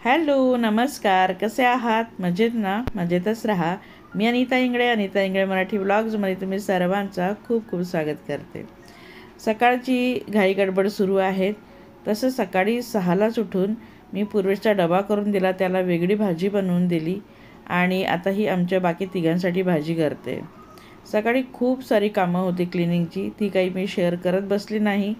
Hello, नमस्कार. कसे आहात? मजेत ना? मजेतच राहा. मी अनिता इंगळे मराठी व्लॉग्समध्ये तुम्ही सर्वांचा खूप खूप स्वागत करते. सकाळची घाई गडबड सुरू आहे. तसं सकाळी 6लाच उठून मी पूर्वेशचा डबा करून दिला, त्याला वेगळी भाजी बनवून दिली आणि आता ही आमच्या बाकी तिघांसाठी भाजी करते. सकाळी खूप सारी कामं होती क्लिनिंगची, ती काही मी शेअर करत बसली नाही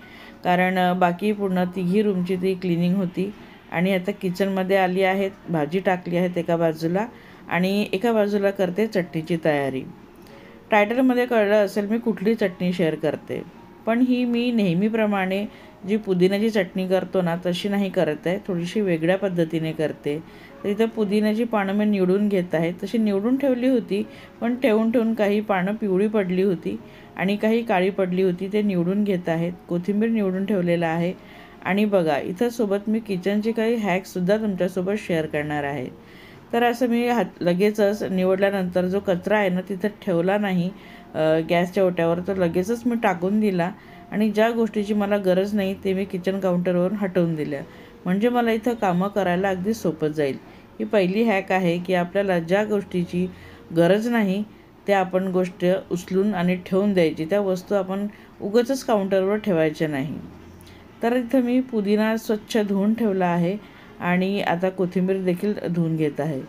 कारण बाकी पूर्ण तिघी रूमची ती क्लिनिंग होती. आणि आता किचनमध्ये आली आहेत, भाजी टाकली आहेत एका बाजूला आणि एका बाजूला करते चटणीची तयारी. टायटलमध्ये कळलं असेल मी कुठली चटणी शेअर करते, पण ही मी नेहमीप्रमाणे जी पुदिन्याची चटणी करतो ना तशी नाही करत आहे, थोडीशी वेगळ्या पद्धतीने करते. तर इथं पुदिन्याची पानं मी निवडून घेत आहे. तशी निवडून ठेवली होती, पण ठेवून ठेवून काही पानं पिवळी पडली होती आणि काही काळी पडली होती, ते निवडून घेत आहेत. कोथिंबीर निवडून ठेवलेलं आहे. आणि बघा इथं सोबत मी किचनचे काही हॅक्ससुद्धा तुमच्यासोबत शेअर करणार आहे. तर असं मी लगेचच निवडल्यानंतर जो कचरा आहे ना तिथं ठेवला नाही गॅसच्या ओट्यावर, तर लगेचच मी टाकून दिला आणि ज्या गोष्टीची मला गरज नाही ते मी किचन काउंटरवरून हटवून दिल्या, म्हणजे मला इथं कामं करायला अगदी सोपं जाईल. ही पहिली हॅक आहे की आपल्याला ज्या गोष्टीची गरज नाही त्या आपण गोष्ट उचलून आणि ठेवून द्यायची, त्या वस्तू आपण उगाचच काउंटरवर ठेवायच्या नाही. तर इथं मी पुदिना स्वच्छ धुवून ठेवला आहे आणि आता कोथिंबीर देखील धुवून घेत आहे.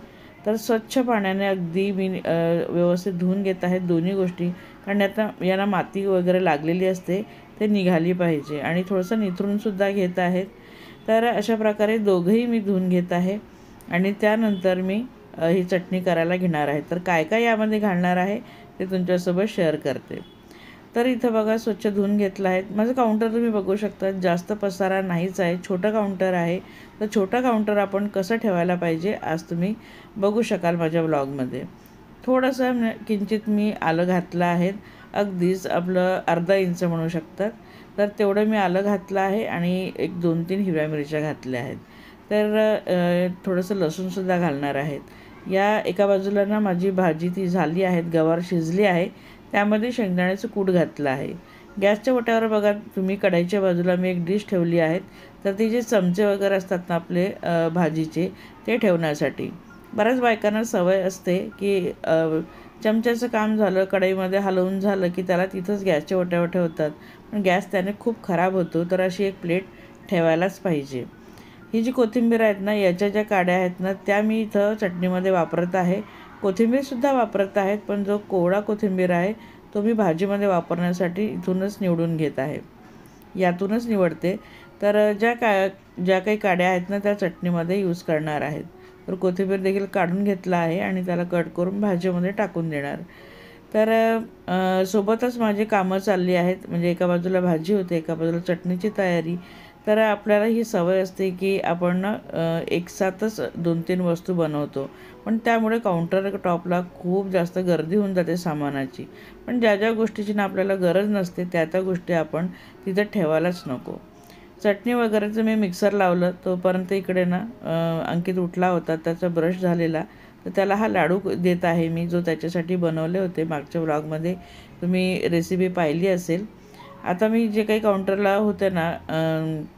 तर स्वच्छ पाण्याने अगदी मी व्यवस्थित धुवून घेत आहेत दोन्ही गोष्टी, कारण आता यांना माती वगैरे लागलेली असते, ते निघाली पाहिजे. आणि थोडंसं निथरूनसुद्धा घेत आहेत. तर अशा प्रकारे दोघंही मी धुवून घेत आहे आणि त्यानंतर मी ही चटणी करायला घेणार आहे. तर काय काय यामध्ये घालणार आहे ते तुमच्यासोबत शेअर करते. तर इथं बघा स्वच्छ धुवून घेतलं आहे. माझं काउंटर तुम्ही बघू शकता, जास्त पसारा नाहीच आहे, छोटं काउंटर आहे. तर छोटं काउंटर आपण कसं ठेवायला पाहिजे आज तुम्ही बघू शकाल माझ्या व्लॉगमध्ये. थोडंसं किंचित मी आलं घातलं आहे, अगदीच आपलं अर्धा इंच म्हणू शकतात. तर तेवढं मी आलं घातलं आहे आणि एक 2-3 हिरव्या मिरच्या घातल्या आहेत. तर थोडंसं लसूणसुद्धा घालणार आहेत. या एका बाजूला ना माझी भाजी ती झाली आहे, गवार शिजली आहे, त्यामध्ये शेंगदाण्याचं कूट घातलं आहे. गॅसच्या ओट्यावर बघा तुम्ही कढईच्या बाजूला मी एक डिश ठेवली आहे. तर ते जे चमचे वगैरे असतात ना आपले भाजीचे, ते ठेवण्यासाठी. बऱ्याच बायकांना सवय असते की चमच्याचं काम झालं कढईमध्ये हलवून झालं की त्याला तिथंच गॅसच्या ओट्यावर ठेवतात, पण गॅस त्याने खूप खराब होतो. तर अशी एक प्लेट ठेवायलाच पाहिजे. ही जी कोथिंबीर आहेत ना, याच्या ज्या काड्या आहेत ना त्या मी इथं चटणीमध्ये वापरत आहे. कोथिंबीरसुद्धा वापरत आहेत, पण जो कोवळा कोथिंबीर आहे तो मी भाजीमध्ये वापरण्यासाठी इथूनच निवडून घेत आहे, यातूनच निवडते. तर ज्या काही काड्या आहेत ना त्या चटणीमध्ये यूज करणार आहेत. तर कोथिंबीर देखील काढून घेतला आहे आणि त्याला कट करून भाजीमध्ये टाकून देणार. तर सोबतच माझी कामं चालली आहेत, म्हणजे एका बाजूला भाजी होते, एका बाजूला चटणीची तयारी. तर आपल्याला ही सवय असते की आपण एकसाथच 2-3 वस्तू बनवतो, पण त्यामुळे काउंटर टॉपला खूप जास्त गर्दी होऊन जाते सामानाची. पण ज्या ज्या गोष्टीची ना आपल्याला गरज नसते त्या गोष्टी आपण तिथं ठेवायलाच नको. चटणी वगैरेचं मी मिक्सर लावलं, तोपर्यंत इकडे ना अंकित उठला होता, त्याचा ब्रश झालेला. तर त्याला हा लाडू देत आहे मी, जो त्याच्यासाठी बनवले होते. मागच्या व्लॉगमध्ये तुम्ही रेसिपी पाहिली असेल. आता मी जे काही काउंटरला होते ना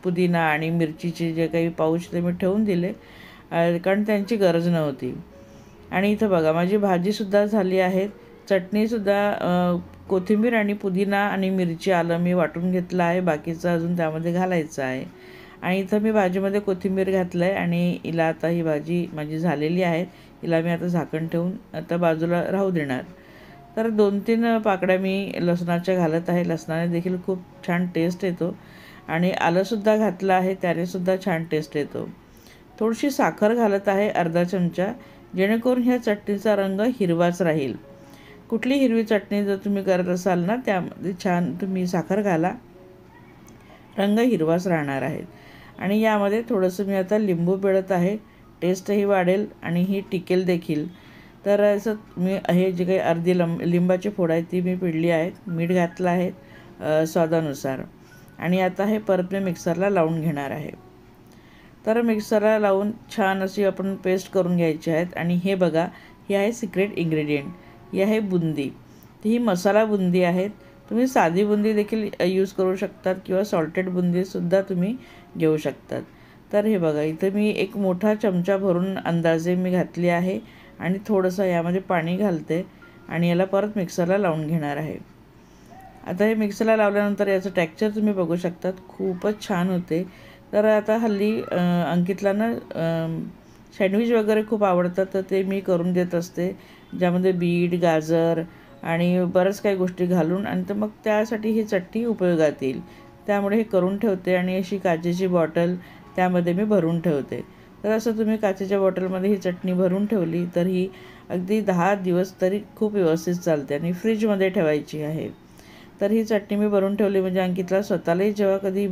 पुदिना आणि मिरचीचे जे काही पाऊच ते मी ठेवून दिले, कारण त्यांची गरज नव्हती. आणि इथं बघा माझी भाजीसुद्धा झाली आहे. चटणीसुद्धा कोथिंबीर आणि पुदिना आणि मिरची आलं मी वाटून घेतलं आहे, बाकीचं अजून त्यामध्ये घालायचं आहे. आणि इथं मी भाजीमध्ये कोथिंबीर घातलं आहे आणि हिला आता ही भाजी माझी झालेली आहे, हिला मी आता झाकण ठेवून आता बाजूला राहू देणार. तर 2-3 पाकड्या मी लसणाच्या घालत आहे. लसणाने देखील खूप छान टेस्ट येतो आणि आलंसुद्धा घातलं आहे, त्यानेसुद्धा छान टेस्ट येतो. थोडीशी साखर घालत आहे, अर्धा चमचा, जेणेकरून ह्या चटणीचा रंग हिरवाच राहील. कुठली हिरवी चटणी जर तुम्ही करत असाल ना त्यामध्ये छान तुम्ही साखर घाला, रंग हिरवाच राहणार आहे. आणि यामध्ये थोडंसं मी आता लिंबू पिळत आहे, टेस्टही वाढेल आणि ही टिकेल देखील. तर असं मी हे जे काही अर्धी लिंबाची फोड आहे ती मी पिळली आहेत, मीठ घातलं आहे स्वादानुसार. आणि आता हे परत मी मिक्सरला लावून घेणार आहे. तर मिक्सरला लावून छान अशी आपण पेस्ट करून घ्यायची आहेत. आणि हे बघा, ही आहे सिक्रेट इन्ग्रेडियंट, ही आहे बुंदी. ही मसाला बुंदी आहे. तुम्ही साधी बुंदी देखील यूज करू शकतात किंवा सॉल्टेड बुंदीसुद्धा तुम्ही घेऊ शकतात. तर हे बघा, इथं मी एक मोठा चमचा भरून अंदाजे मी घातली आहे आणि थोडंसं यामध्ये पाणी घालते आणि याला परत मिक्सरला लावून घेणार आहे. आता हे मिक्सरला लावल्यानंतर याचं टेक्स्चर तुम्ही बघू शकतात, खूपच छान होते. तर आता हल्ली अंकितला ना सँडविच वगैरे खूप आवडतात, तर ते मी करून देत असते, ज्यामध्ये बीट, गाजर आणि बऱ्याच काही गोष्टी घालून, आणि तर मग त्यासाठी ही चटणी उपयोगात येईल. त्यामुळे हे करून ठेवते आणि अशी काचेची बॉटल त्यामध्ये मी भरून ठेवते. तर असं तुम्ही काचेच्या बॉटलमध्ये ही चटणी भरून ठेवली तर ही अगदी 10 दिवस तरी खूप व्यवस्थित चालते आणि फ्रीजमध्ये ठेवायची आहे. तर ही चटणी मी भरून ठेवली म्हणजे अंकितला स्वतःलाही जेव्हा कधी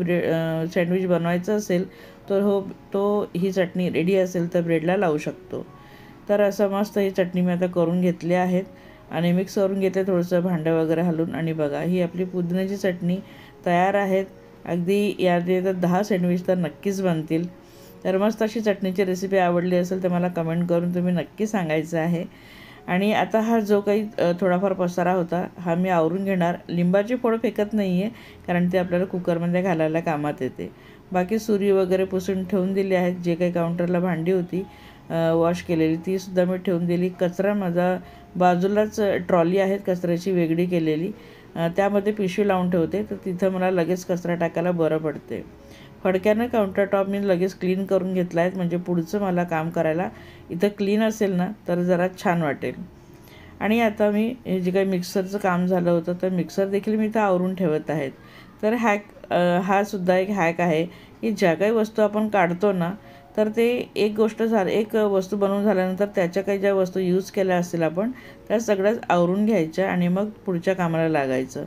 सँडविच बनवायचं असेल तर तो ही चटणी रेडी असेल तर ब्रेडला लावू शकतो. तर असं मस्त ही चटणी मी आता करून घेतली आहेत आणि मिक्स करून घेतले थोडंसं भांडं वगैरे घालून. आणि बघा, ही आपली पुदिन्याची चटणी तयार आहेत. अगदी यामध्ये तर 10 सँडविच तर नक्कीच बनतील. तर मस्त अशी चटणीची रेसिपी आवडली असेल तर मला कमेंट करून तुम्ही नक्की सांगायचं आहे. आणि आता हा जो काही थोडाफार पसारा होता हा मी आवरून घेणार. लिंबाची फोड फेकत नाही आहे, कारण ते आपल्याला कुकरमध्ये घालायला कामात येते. बाकी सुरी वगैरे पुसून ठेवून दिली आहेत. जे काही काउंटरला भांडी होती वॉश केलेली तीसुद्धा मी ठेवून दिली. कचरा माझा बाजूलाच ट्रॉली आहेत कचऱ्याची वेगळी केलेली, त्यामध्ये पिशवी लावून ठेवते, तर तिथं मला लगेच कचरा टाकायला बरं पडते. फडक्यानं काउंटरटॉप मी लगेच क्लीन करून घेतला आहेत, म्हणजे पुढचं मला काम करायला इथं क्लीन असेल ना तर जरा छान वाटेल. आणि आता मी हे जे काही मिक्सरचं काम झालं होतं तर मिक्सर देखील मी इथं आवरून ठेवत आहेत. तर हा सुद्धा एक हॅक आहे की ज्या काही वस्तू आपण काढतो ना तर ते एक वस्तू बनवून झाल्यानंतर त्याच्या काही ज्या वस्तू यूज केल्या असतील आपण त्या सगळ्याच आवरून घ्यायच्या आणि मग पुढच्या कामाला लागायचं,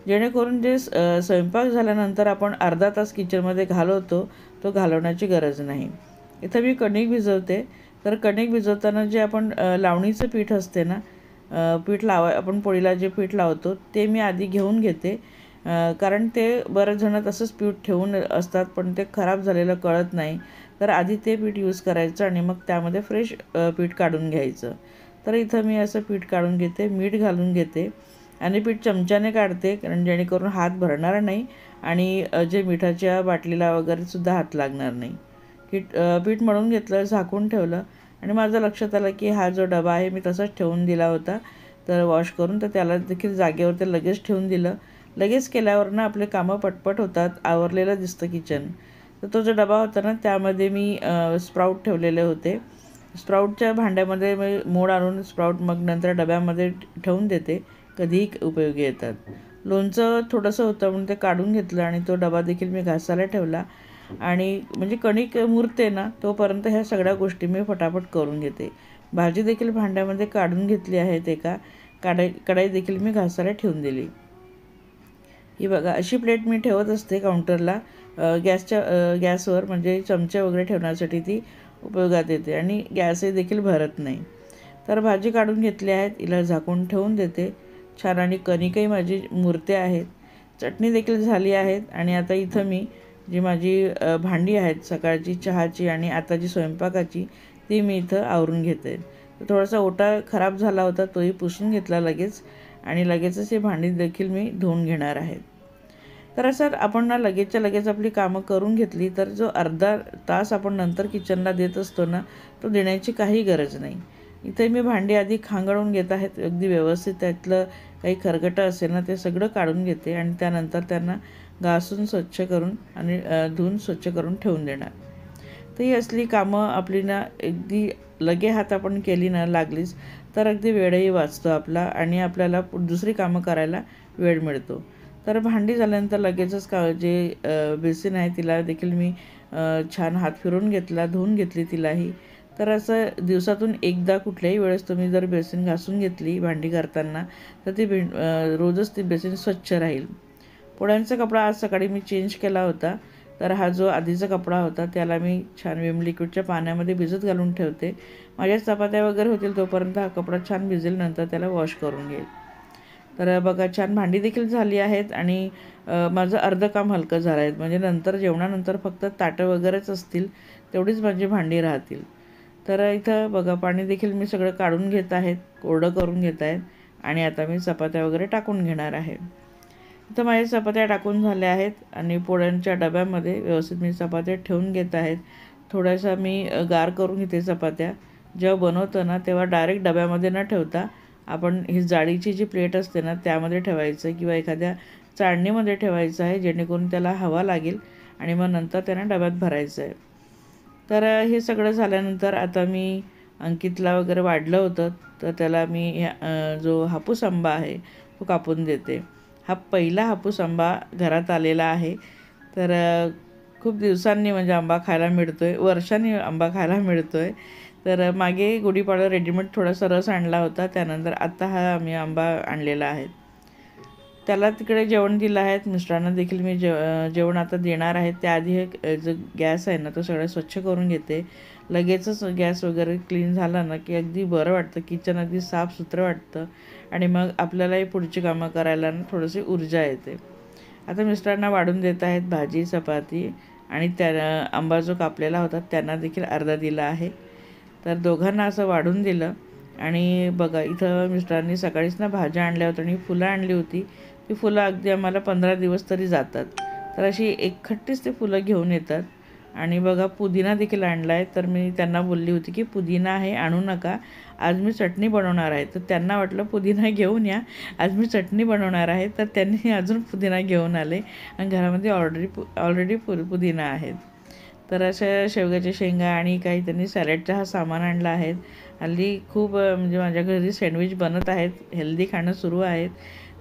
जेणेकरून जे स्वयंपाक झाल्यानंतर आपण अर्धा तास किचनमध्ये घालवतो तो घालवण्याची गरज नाही. इथं मी कणिक भिजवते. तर कणिक भिजवताना जे आपण लावणीचं पीठ असते ना, आपण पोळीला जे पीठ लावतो ते मी आधी घेऊन घेते, कारण ते बरेच जण तसंच पीठ ठेवून असतात पण ते खराब झालेलं कळत नाही. तर आधी ते पीठ यूज करायचं आणि मग त्यामध्ये फ्रेश पीठ काढून घ्यायचं. तर इथं मी असं पीठ काढून घेते, मीठ घालून घेते आणि पीठ चमच्याने काढते, कारण जेणेकरून हात भरणार नाही आणि जे मिठाच्या बाटलीला वगैरेसुद्धा हात लागणार नाही. पीठ मळून घेतलं, झाकून ठेवलं आणि माझं लक्षात आलं की हा जो डबा आहे मी तसाच ठेवून दिला होता तर वॉश करून, तर त्याला देखील जागेवर ते लगेच ठेवून दिलं. लगेच केल्यावर ना आपले कामं पटपट होतात, आवरलेलं दिसतं किचन. तर तो जो डबा होता ना त्यामध्ये मी स्प्राऊट ठेवलेले होते. स्प्राऊटच्या भांड्यामध्ये मी मोड आणून स्प्राऊट मग नंतर डब्यामध्ये ठेवून देते, कधीही उपयोगी येतात. लोणचं थोडंसं होतं म्हणून ते काढून घेतलं आणि तो डबा देखील मी घासायला ठेवला. आणि म्हणजे कणिक मुरते ना तोपर्यंत ह्या सगळ्या गोष्टी मी फटाफट करून घेते. भाजी देखील भांड्यामध्ये काढून घेतली आहे. कढाई देखील मी घासायला ठेवून दिली. ही बघा, अशी प्लेट मी ठेवत असते काउंटरला गॅसवर, म्हणजे चमचे वगैरे ठेवण्यासाठी ती उपयोगात येते आणि गॅसही देखील भरत नाही. तर भाजी काढून घेतली आहेत, हिला झाकून ठेवून देते छान. आणि कणिकही माझी मुरते आहेत, चटणी देखील झाली आहेत. आणि आता इथं मी जी माझी भांडी आहेत सकाळची चहाची आणि आताची स्वयंपाकाची ती मी इथं आवरून घेते. तर थोडासा ओटा खराब झाला होता तोही पुसून घेतला लगेच आणि लगेचच ही भांडी देखील मी धुवून घेणार आहे. तर असं आपण ना लगेचच्या लगेच आपली कामं करून घेतली तर जो अर्धा तास आपण नंतर किचनला देत असतो ना तो देण्याची काही गरज नाही. इथे मी भांडी आधी खांगळून घेत आहेत अगदी व्यवस्थित, त्यातलं काही खरकटं असेल ना ते सगळं काढून घेते आणि त्यानंतर त्यांना घासून स्वच्छ करून आणि धुवून स्वच्छ करून ठेवून देणार. तर ही असली कामं आपली ना अगदी लगे हात आपण केली ना लागलीच तर अगदी वेळही वाचतो आपला आणि आपल्याला दुसरी कामं करायला वेळ मिळतो. तर भांडी झाल्यानंतर लगेचच जे बेसिन आहे तिला देखील मी छान हात फिरून घेतला, धुवून घेतली तिलाही. तर असं दिवसातून एकदा कुठल्याही वेळेस तुम्ही जर बेसिन घासून घेतली भांडी करताना तर ती रोजच ती बेसिन स्वच्छ राहील. पोळ्यांचा कपडा आज सकाळी मी चेंज केला होता. तर हा जो आधीचा कपडा होता त्याला मी छान विम लिक्विडच्या पाण्यामध्ये भिजत घालून ठेवते. माझ्या चपात्या वगैरे होतील तोपर्यंत हा कपडा छान भिजेल, नंतर त्याला वॉश करून घेईल. तर बघा, छान भांडी देखील झाली आहेत आणि माझं अर्धं काम हलकं झालं आहे, म्हणजे नंतर जेवणानंतर फक्त ताटं वगैरेच असतील, तेवढीच माझी भांडी राहतील. तर इथं बघा, पाणी देखील मी सगळं काढून घेत आहेत, कोरडं करून घेत आहेत आणि आता मी चपात्या वगैरे टाकून घेणार आहे. इथं माझ्या चपात्या टाकून झाल्या आहेत आणि पोळ्यांच्या डब्यामध्ये व्यवस्थित मी चपात्या ठेवून घेत आहेत. थोड्याशा मी गार करून घेते चपात्या. जेव्हा बनवतो ना तेव्हा डायरेक्ट डब्यामध्ये न ठेवता आपण ही जाळीची जी प्लेट असते ना त्यामध्ये ठेवायचं किंवा एखाद्या चाळणीमध्ये ठेवायचं आहे, जेणेकरून त्याला हवा लागेल आणि मग नंतर त्यांना डब्यात भरायचं आहे. तर हे सगळं झाल्यानंतर आता मी अंकितला वगैरे वाढलं होतं, तर त्याला मी जो हापूस आंबा आहे तो कापून देते. हा पहिला हापूस आंबा घरात आलेला आहे. तर खूप दिवसांनी म्हणजे आंबा खायला मिळतो आहे, वर्षांनी आंबा खायला मिळतो आहे. तर मागे गुढीपाडवा रेडीमेड थोडासा रस आणला होता, त्यानंतर आत्ता हा आम्ही आंबा आणलेला आहे. त्याला तिकडे जेवण दिलं आहे. मिस्टरांना देखील मी जेवण आता देणार आहे. त्याआधी हे जो गॅस आहे ना तो सगळं स्वच्छ करून घेते. लगेचच गॅस वगैरे क्लीन झाला ना की अगदी बरं वाटतं, किचन अगदी साफसुथरं वाटतं आणि मग आपल्यालाही पुढची कामं करायला ना थोडीशी ऊर्जा येते. आता मिस्टरांना वाढून देत आहेत भाजी चपाती आणि त्या आंबा जो कापलेला होता त्यांना देखील अर्धा दिला आहे. तर दोघांना असं वाढून दिलं. आणि बघा इथं मिस्टरांनी सकाळीच ना भाज्या आणल्या होत्या आणि फुलं आणली होती. ती फुलं अगदी आम्हाला 15 दिवस तरी जातात. तर अशी एकखट्टीच ते फुलं घेऊन येतात. आणि बघा पुदिना देखील आणला आहे. तर मी त्यांना बोलली होती की पुदिना आहे आणू नका, आज मी चटणी बनवणार आहे. तर त्यांना वाटलं पुदिना घेऊन या, आज मी चटणी बनवणार आहे. तर त्यांनी अजून पुदिना घेऊन आले आणि घरामध्ये ऑलरेडी पुदिना आहेत. तर अशा शेवग्याच्या शेंगा आणि काही त्यांनी सॅलडचा हा सामान आणला आहे. हल्ली खूप म्हणजे माझ्या घरी सँडविच बनत आहेत, हेल्दी खाणं सुरू आहेत.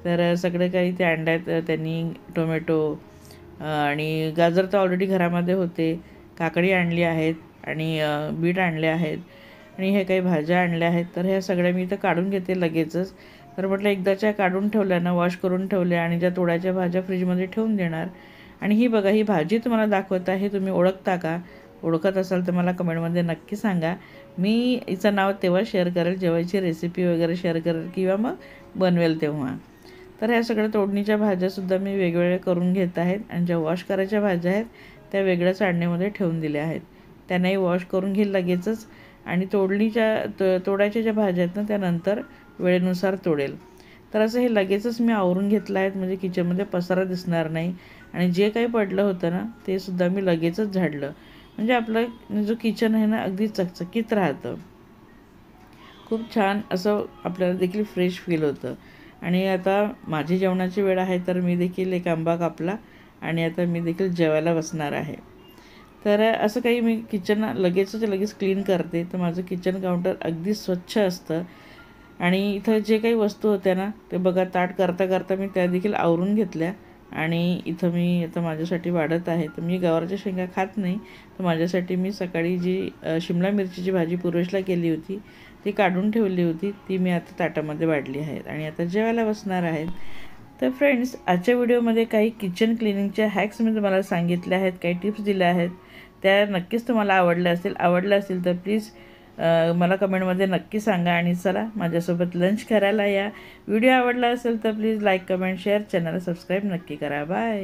तर सगळे काही ते आणलं आहेत त्यांनी. टोमॅटो आणि गाजर तर ऑलरेडी घरामध्ये होते, काकडी आणली आहेत आणि बीट आणले आहेत आणि हे काही भाज्या आणल्या आहेत. तर ह्या सगळ्या मी इथं काढून घेते लगेचच. तर म्हटलं एकदाच्या काढून ठेवल्या ना, वॉश करून ठेवल्या आणि ज्या तोडाच्या भाज्या फ्रीजमध्ये ठेवून देणार. आणि ही बघा, ही भाजी तुम्हाला दाखवत आहे, तुम्ही ओळखता का? ओळखत असाल तर मला कमेंटमध्ये नक्की सांगा. मी हिचं नाव तेव्हा शेअर करेल जेव्हा हिची रेसिपी वगैरे शेअर करेल किंवा मग बनवेल तेव्हा. तर ह्या सगळ्या तोडणीच्या भाज्यासुद्धा मी वेगवेगळ्या करून घेत आहेत आणि ज्या वॉश करायच्या भाज्या आहेत त्या वेगळ्या चाळणीमध्ये ठेवून दिल्या आहेत. त्यांनाही वॉश करून घेईल लगेचच. आणि तोडायच्या ज्या भाज्या आहेत ना त्यानंतर वेळेनुसार तोडेल. तर असं हे लगेचच मी आवरून घेतलं आहेत, म्हणजे किचनमध्ये पसारा दिसणार नाही. आणि जे काही पडलं होतं ना ते सुद्धा मी लगेचच झाडलं. म्हणजे आपलं जो किचन आहे ना अगदी चकचकीत राहतं. खूप छान असं आपल्याला देखील फ्रेश फील होतं. आणि आता माझी जेवणाची वेळ आहे, तर मी देखील एक आंबा कापला आणि आता मी देखील जेवायला बसणार आहे. तर असं काही मी किचन लगेच क्लीन करते. तर माझं किचन काउंटर अगदी स्वच्छ असतं. आणि इथं जे काही वस्तू होत्या ना ते बघा ताट करता करता मी त्या देखील आवरून घेतल्या. आणि इथं मी आता माझ्यासाठी वाढत आहे. तर मी गवारच्या शेंगा खात नाही, तर माझ्यासाठी मी सकाळी जी शिमला मिरचीची भाजी पूर्वेशला केली होती ती काढून ठेवली होती, ती मी आता ताटामध्ये वाढली आहेत आणि आता जेवायला बसणार आहेत. तर फ्रेंड्स, आजच्या व्हिडिओमध्ये काही किचन क्लिनिंगच्या हॅक्स मी तुम्हाला सांगितल्या आहेत, काही टिप्स दिल्या आहेत. त्या नक्कीच तुम्हाला आवडल्या असतील तर प्लीज मला कमेंटमध्ये नक्की सांगा. आणि चला माझ्यासोबत लंच करायला या. व्हिडिओ आवडला असेल तर प्लीज लाईक कमेंट शेअर, चॅनलला सबस्क्राईब नक्की करा. बाय.